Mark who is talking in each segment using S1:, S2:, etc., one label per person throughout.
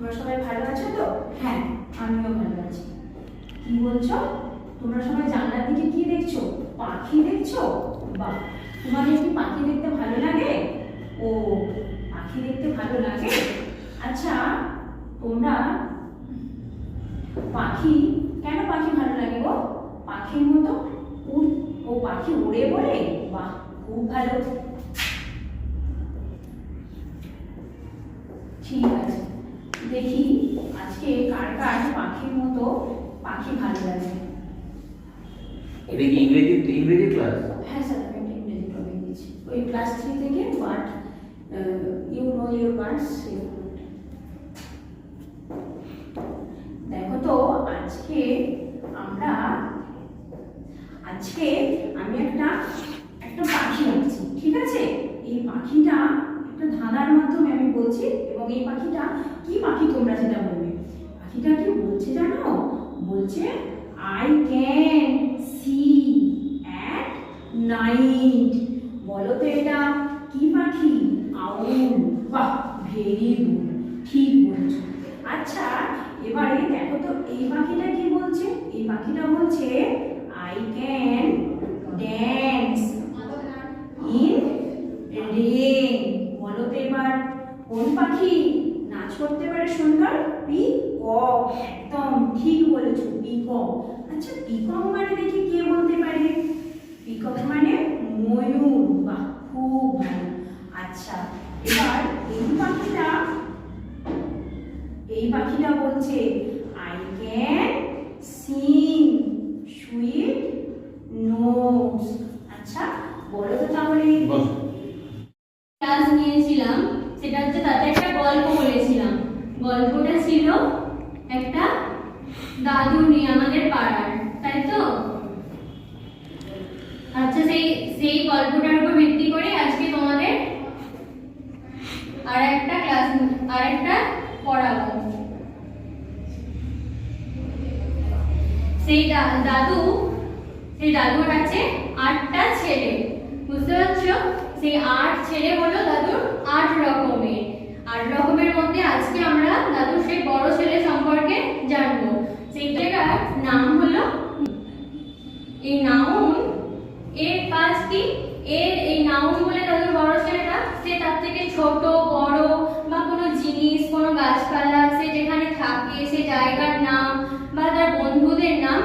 S1: তোমরা সবাই ভালো আছো তো? হ্যাঁ, আমিও ভালো আছি। কি বলছো? তোমরা সবাই জানলার দিকে কি দেখছো? পাখি দেখছো? বাহ, তোমাদের কি পাখি দেখতে ভালো লাগে? ও, পাখি দেখতে ভালো লাগে। আচ্ছা, তোমরা পাখি কেন পাখি ভালো লাগে গো? পাখির মতো ও পাখি উড়ে বলে? বাহ, খুব ভালো। ঠিক আছে, দেখি আজকে কার কার পাখির মতো পাখি ভালো লাগে।
S2: এটা কি ইংরেজি ক্লাস?
S1: হ্যাঁ স্যার, আমি একটা ইংরেজি টপিক দিয়েছি, ওই ক্লাস 3 থেকে but you know your birds. দেখো তো, আজকে আমি একটা পাখি আঁকছি, ঠিক আছে? এই পাখিটা একটা ধাঁধার মাধ্যমে আমি বলছি, এবং এই পাখিটা কি পাখি তোমরা সেটা বলবে। পাখিটা কি বলছে জানো? বলছে I can see at night. বলো তো এটা কি পাখি? আউল। বাহ, ভেরি গুড, ঠিক বলছো। আচ্ছা, এবারে দেখো তো এই পাখিটা কি বলছে? এই পাখিটা বলছে I can dance in rain. বলো তো এবার কোন পাখি নাচ করতে পারে সুন্দর? পিকক, একদম ঠিক বলেছো, পিকক। আচ্ছা, পিকক মানে দেখি কে বলতে পারে? পিকক মানে ময়ূর। বাহ, খুব ভালো। আচ্ছা, এবার এই পাখিটা বলছে I can sing sweet notes. আচ্ছা, বলো তো তাহলে
S3: ক্লাস নিয়েছিলাম, সেটা হচ্ছে তাতে একটা গল্প বলেছিলাম। গল্পটা ছিল একটা দাদু নিয়ে আমাদের পাড়ার, তাই তো? আচ্ছা, সেই গল্পটার উপর ভিত্তি করে আজকে তোমাদের আর একটা পড়াবো। সেই দাদুর আছে 8টা ছেলে, বুঝতে পারছো? সেই 8 ছেলে হলো দাদুর 8 রকমের। 8 রকমের মধ্যে আজকে আমরা দাদুর সেই বড় ছেলে সম্পর্কে জানবো। সেইটার নাম হলো, এই নাউন এর কাজ কি? এই নাউন বলে দাদুর বড় ছেলেটা সে তার থেকে ছোট বড় বা কোনো জিনিস, কোনো গাছপালা, সে যেখানে থাকে সে জায়গার নাম বা তার বন্ধুদের নাম,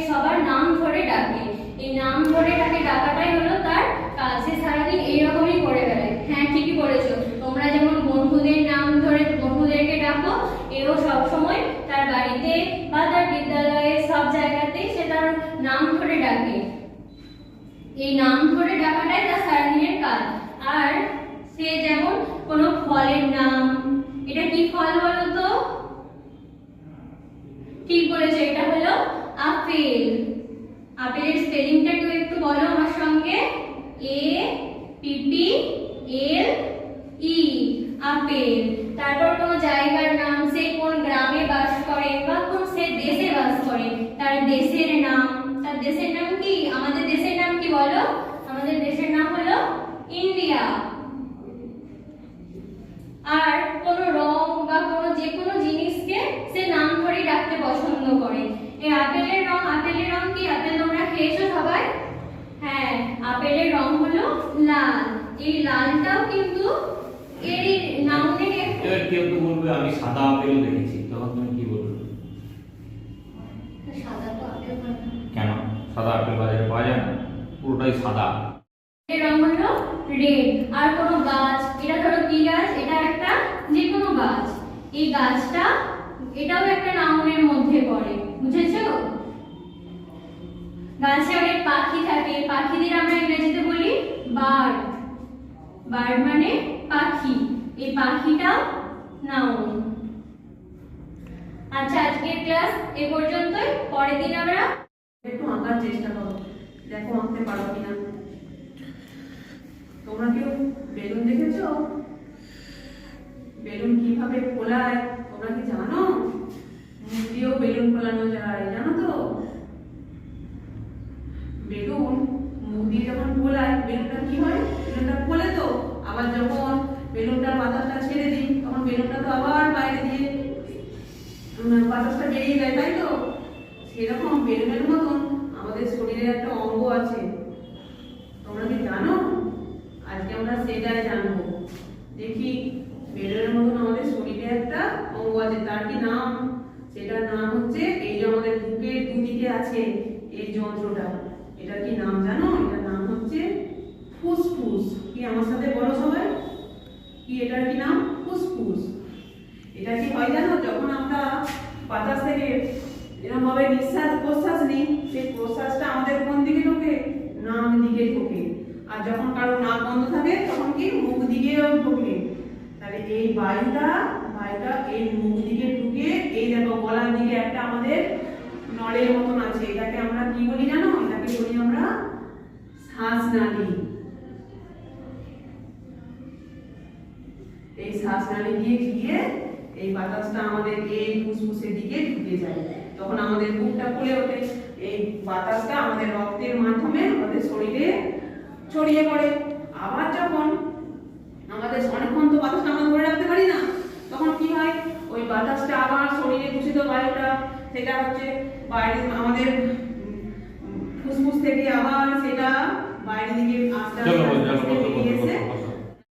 S3: সবার নাম ধরে ডাকে। এই নাম ধরে ডাকাটাই হলো তার কাজ। সে সারাদিন এইরকমই করে বেড়ায়। হ্যাঁ, ঠিকই বলেছো। তোমরা যেমন বন্ধুদের নাম ধরে বন্ধুদেরকে ডাকো, এও সব সময় তার বাড়িতে বা তার বিদ্যালয়ে সব জায়গাতেই সে তার নাম ধরে ডাকে। এই নাম ধরে ডাকাটাই তার সারাদিনের কাজ। আর সে যেমন কোনো ফলের নাম, এটা কি ফল বলো তো? ঠিক বলেছো, এটা হলো আপেল। আপেলের স্পেলিংটা একটু বলো আমার সঙ্গে। APPLE, apple. তারপর কোনো জায়গার নাম, সে কোন গ্রামে বাস করে বা কোন সে দেশে বাস করে, তার দেশের নাম। তার দেশের নাম কি? আমাদের দেশের নাম কি বলো? আমাদের দেশের নাম হলো ইন্ডিয়া। আর কোন রং বা যে কোনো জিনিসকে সে নাম ধরে ডাকতে পছন্দ করে। এই আপেলের রং কি? আপেল তোমরা খেয়েছো সবাই? হ্যাঁ, আপেলের রং হলো লাল। এই লালটাও কিন্তু এরই নাউনের একটা।
S2: কেউ তো বলবে আমি সাদা আপেল দেখেছি, তখন তুমি কি বলবে?
S3: সাদা তো আপেল হয় না।
S2: কেন? সাদা আপেল বাজারে পাওয়া যায় না, পুরোটাই সাদা।
S3: এর রং হলো রেড। আর কোন গাছ, এটা ধরো কি গাছ? এটা একটা যে কোনো গাছ। এই গাছটা এটাও একটা নাউনের মধ্যে পড়ে, বুঝেছো? গাছে অনেক পাখি থাকে, পাখিদের আমরা ইংরেজিতে বলি বার্ড। বার্ড মানে পাখি। এই পাখিটাও নাউন। আচ্ছা, আজকের ক্লাস এ পর্যন্তই। পরের দিন আমরা
S1: একটু আঁকার চেষ্টা করো, দেখো আঁকতে পারো কিনা। তোমরা কেউ বেলুন দেখেছো? বেলুন কিভাবে ফোলায় তোমরা কি জানো? মুখ দিয়েও বেলুন ফোলানো যায়, জানো তো? বেলুন মুখ দিয়ে যখন ফোলায় বেলুনটা কি হয়? বেলুনটা ফোলে তো, আবার যখন বেলুনটার বাতাসটা ছেড়ে দিই তখন বেলুনটা তো আবার বাইরে সেটাই জানবো। দেখি বেলুনের মতন আমাদের শরীরে একটা অঙ্গ আছে, তার কি নাম? সেটার নাম হচ্ছে এই যে আমাদের বুকের দুদিকে আছে এই যন্ত্রটা, এটার কি নাম জানো? এটার নাম হচ্ছে ফুসফুস। কি আমার সাথে বলো সবাই, কি এটার কি নাম? ফুসফুস। এটা কি হয় জানো? যখন আমরা বাতাস থেকে এরকম ভাবে নিঃশ্বাস প্রশ্বাস নিই, সেই প্রশ্বাসটা আমাদের কোন দিকে ঢোকে? নাক দিকে ঢোকে। আর যখন কারো নাক বন্ধ থাকে তখন কি মুখ দিকেও ঢোকে। তাহলে এই বায়ুটা এই মুখ দিকে ঢুকে, এই দেখো গলার দিকে একটা আমাদের নলের মতন আছে, এটাকে আমরা কি বলি জানো? এটাকে বলি আমরা শ্বাসনালী। এই শ্বাসনালী দিয়ে গিয়ে এই বাতাসটা আমাদের এই ফুসফুসের দিকে ঢুকে যায়, তখন আমাদের বুকটা ফুলে ওঠে। এই বাতাসটা আমাদের রক্তের মাধ্যমে আমাদের শরীরে ছড়িয়ে পড়ে। আবার যখন আমাদের অনেকক্ষণ তো বাতাসটা আমরা ধরে রাখতে পারি না, তখন কি হয়? ওই বাতাসটা আবার শরীরে দূষিত বায়ুটা, সেটা হচ্ছে বাইরে আমাদের ফুসফুস থেকে আবার সেটা বাইরের দিকে আস্তে আস্তে বেরিয়ে এসে